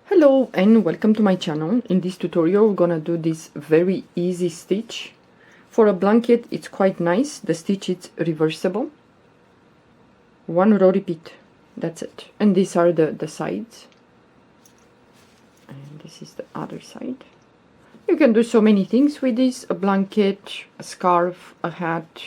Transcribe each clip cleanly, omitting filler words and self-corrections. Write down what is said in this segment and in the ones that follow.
Hello and welcome to my channel. In this tutorial we're gonna do this very easy stitch. For a blanket it's quite nice. The stitch is reversible. One row repeat. That's it. And these are the sides. And this is the other side. You can do so many things with this. A blanket, a scarf, a hat.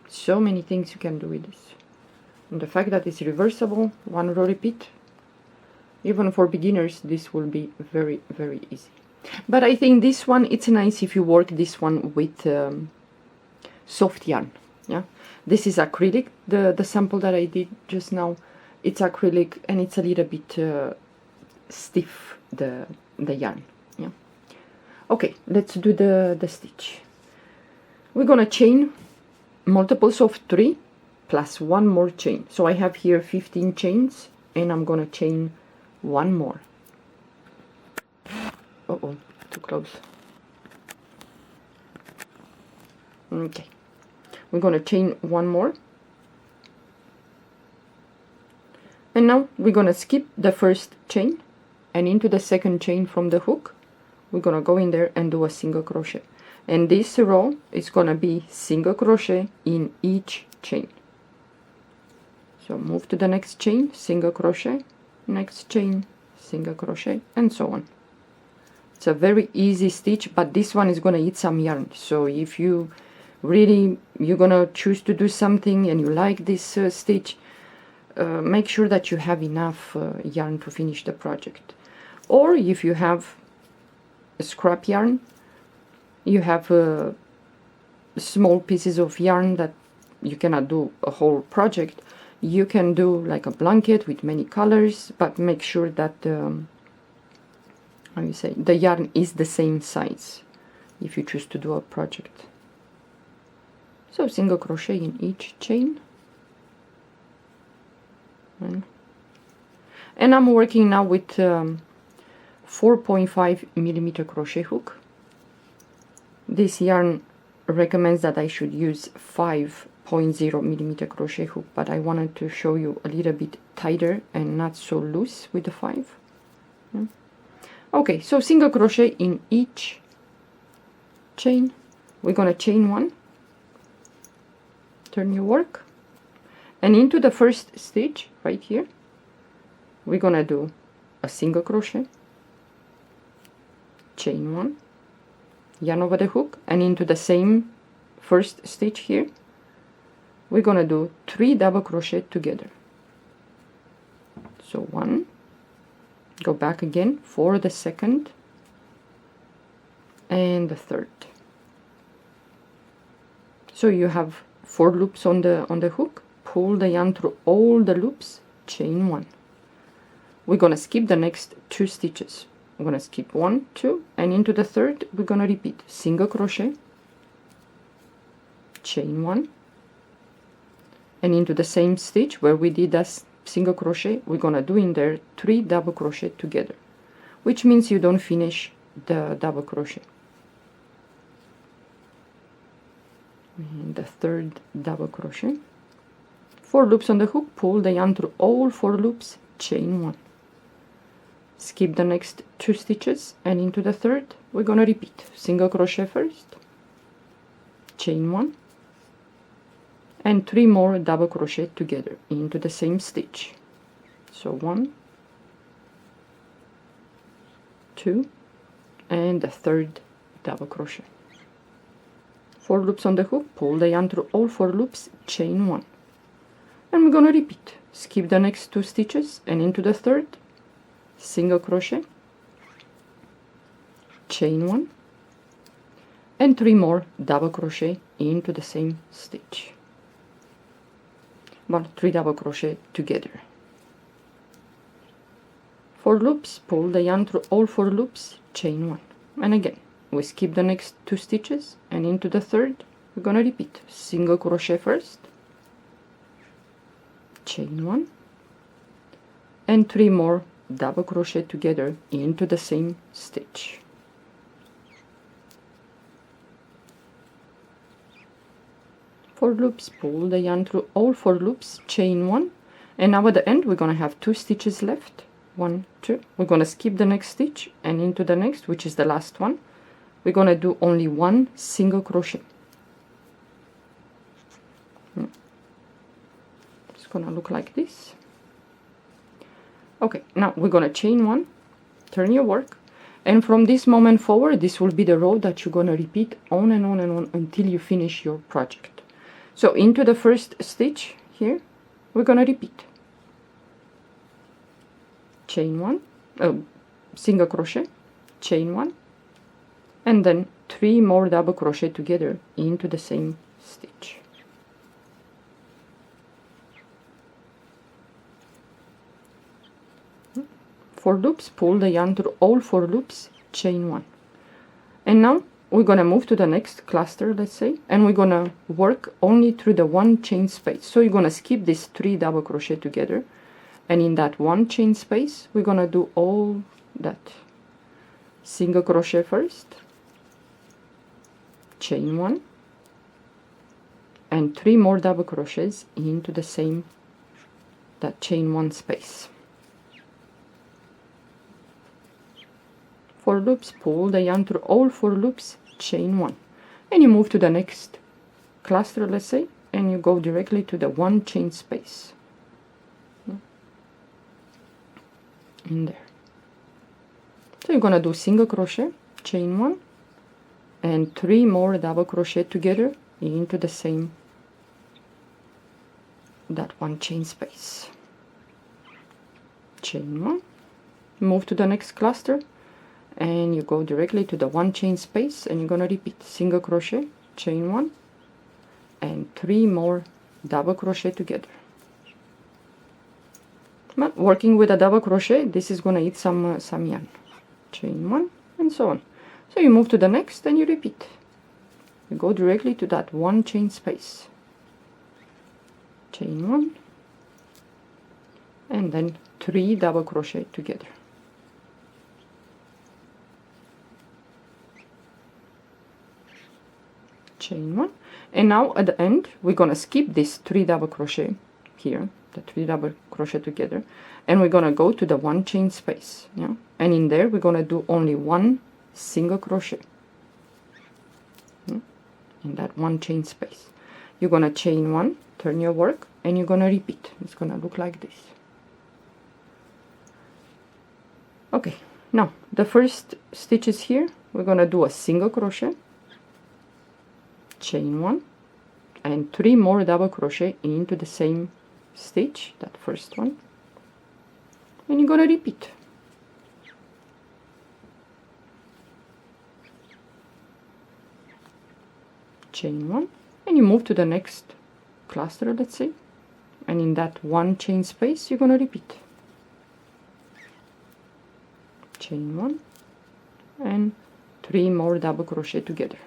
So many things you can do with this. And the fact that it's reversible, one row repeat. Even for beginners this will be very easy. But I think this one, it's nice if you work this one with soft yarn. Yeah, this is acrylic. The sample that I did just now, it's acrylic and it's a little bit stiff, the yarn. Yeah. Okay, let's do the stitch. We're gonna chain multiples of 3 plus one more chain. So I have here 15 chains and I'm gonna chain one more. Uh-oh, too close. Okay, we're gonna chain one more, and now we're gonna skip the first chain, and into the second chain from the hook we're gonna go in there and do a single crochet, and this row is gonna be single crochet in each chain. So move to the next chain, single crochet, next chain, single crochet, and so on. It's a very easy stitch, but this one is gonna eat some yarn. So if you really you're gonna choose to do something and you like this stitch, make sure that you have enough yarn to finish the project. Or if you have a scrap yarn, you have small pieces of yarn that you cannot do a whole project, you can do like a blanket with many colors, but make sure that how you say, the yarn is the same size if you choose to do a project. So single crochet in each chain, and I'm working now with 4.5 millimeter crochet hook. This yarn recommends that I should use 5.0 millimeter crochet hook, but I wanted to show you a little bit tighter and not so loose with the 5. Yeah. Okay, so single crochet in each chain. We're gonna chain one, turn your work, and into the first stitch right here we're gonna do a single crochet, chain one, yarn over the hook, and into the same first stitch here we're gonna do 3 double crochet together. So 1, go back again for the second and the third. So you have 4 loops on the hook. Pull the yarn through all the loops, chain 1. We're gonna skip the next 2 stitches. I'm gonna skip 1, 2, and into the third we're gonna repeat single crochet, chain 1, and into the same stitch where we did a single crochet we're gonna do in there 3 double crochet together, which means you don't finish the double crochet. And the third double crochet, 4 loops on the hook, pull the yarn through all 4 loops, chain 1, skip the next 2 stitches, and into the third we're gonna repeat single crochet first, chain 1, and 3 more double crochet together into the same stitch. So 1, 2, and the third double crochet. 4 loops on the hook, pull the yarn through all 4 loops, chain 1, and we're gonna repeat, skip the next 2 stitches, and into the third single crochet, chain 1, and 3 more double crochet into the same stitch. Well, 3 double crochet together. 4 loops, pull the yarn through all 4 loops, chain 1, and again we skip the next 2 stitches, and into the third we're gonna repeat single crochet first, chain 1, and 3 more double crochet together into the same stitch. Four loops, pull the yarn through all 4 loops, chain 1, and now at the end we're gonna have 2 stitches left. 1, 2. We're going to skip the next stitch and into the next, which is the last one. We're going to do only one single crochet. It's going to look like this. Okay, now we're going to chain one, turn your work, and from this moment forward, this will be the row that you're going to repeat on and on and on until you finish your project. So into the first stitch here, we're going to repeat. Chain one, single crochet, chain one, and then 3 more double crochet together into the same stitch. Four loops, pull the yarn through all 4 loops, chain one. And now we're gonna move to the next cluster, let's say, and we're gonna work only through the 1 chain space. So you're gonna skip this 3 double crochet together, and in that 1 chain space we're gonna do all that. Single crochet first, chain one, and 3 more double crochets into the same, that chain 1 space. 4 loops, pull the yarn through all 4 loops, chain one, and you move to the next cluster, let's say, and you go directly to the 1 chain space in there. So you're gonna do single crochet, chain one, and 3 more double crochet together into the same, that 1 chain space. Chain one, move to the next cluster, and you go directly to the 1 chain space, and you're gonna repeat single crochet, chain one, and 3 more double crochet together. But working with a double crochet, this is gonna eat some yarn. Chain one, and so on. So you move to the next and you repeat. You go directly to that 1 chain space. Chain one, and then 3 double crochet together. Chain one, and now at the end we're gonna skip this 3 double crochet here, the 3 double crochet together, and we're gonna go to the 1 chain space, yeah, and in there we're gonna do only 1 single crochet, in that 1 chain space. You're gonna chain one, turn your work, and you're gonna repeat. It's gonna look like this. Okay, now the first stitches here, we're gonna do a single crochet, chain one, and 3 more double crochet into the same stitch, that first one, and you're gonna repeat. Chain one, and you move to the next cluster, let's say, and in that 1 chain space you're gonna repeat. Chain one, and 3 more double crochet together.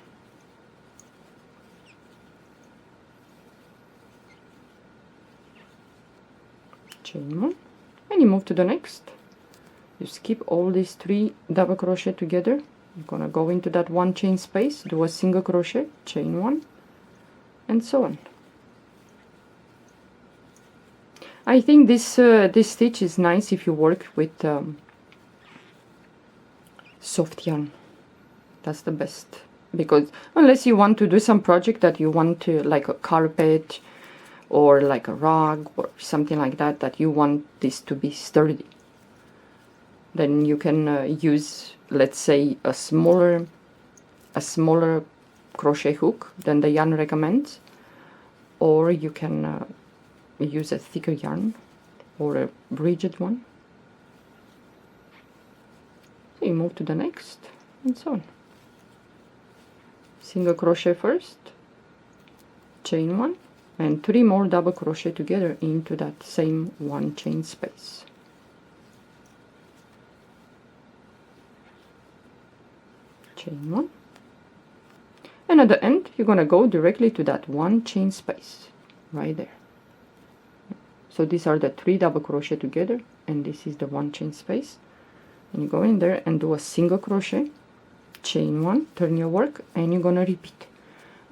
Chain one, and you move to the next. You skip all these 3 double crochet together. You're gonna go into that 1 chain space, do a single crochet, chain one, and so on. I think this this stitch is nice if you work with soft yarn. That's the best, because unless you want to do some project that you want to, like a carpet or like a rug or something like that, that you want this to be sturdy, then you can use, let's say, a smaller crochet hook than the yarn recommends, or you can use a thicker yarn or a rigid one. So you move to the next, and so on. Single crochet first, chain one, and 3 more double crochet together into that same 1 chain space. Chain one, and at the end you're gonna go directly to that 1 chain space right there. So these are the 3 double crochet together, and this is the 1 chain space, and you go in there and do a single crochet, chain one, turn your work, and you're gonna repeat,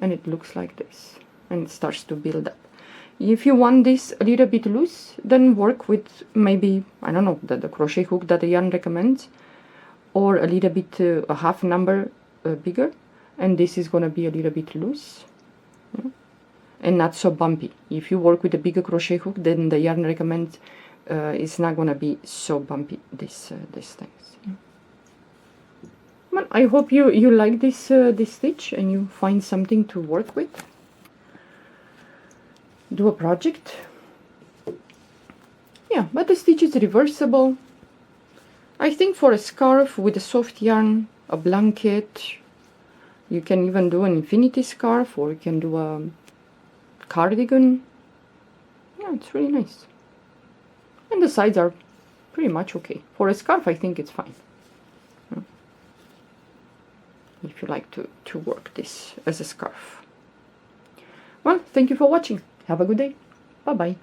and it looks like this, and it starts to build up. If you want this a little bit loose, then work with maybe, I don't know, the crochet hook that the yarn recommends, or a little bit, a half number bigger, and this is going to be a little bit loose, and not so bumpy. If you work with a bigger crochet hook, then the yarn recommends it's not going to be so bumpy, these things. Well, I hope you like this this stitch and you find something to work with. Do a project. Yeah, but the stitch is reversible. I think for a scarf with a soft yarn, a blanket, you can even do an infinity scarf, or you can do a cardigan. Yeah, it's really nice. And the sides are pretty much okay. For a scarf, I think it's fine. If you like to work this as a scarf. Well, thank you for watching. Have a good day. Bye-bye.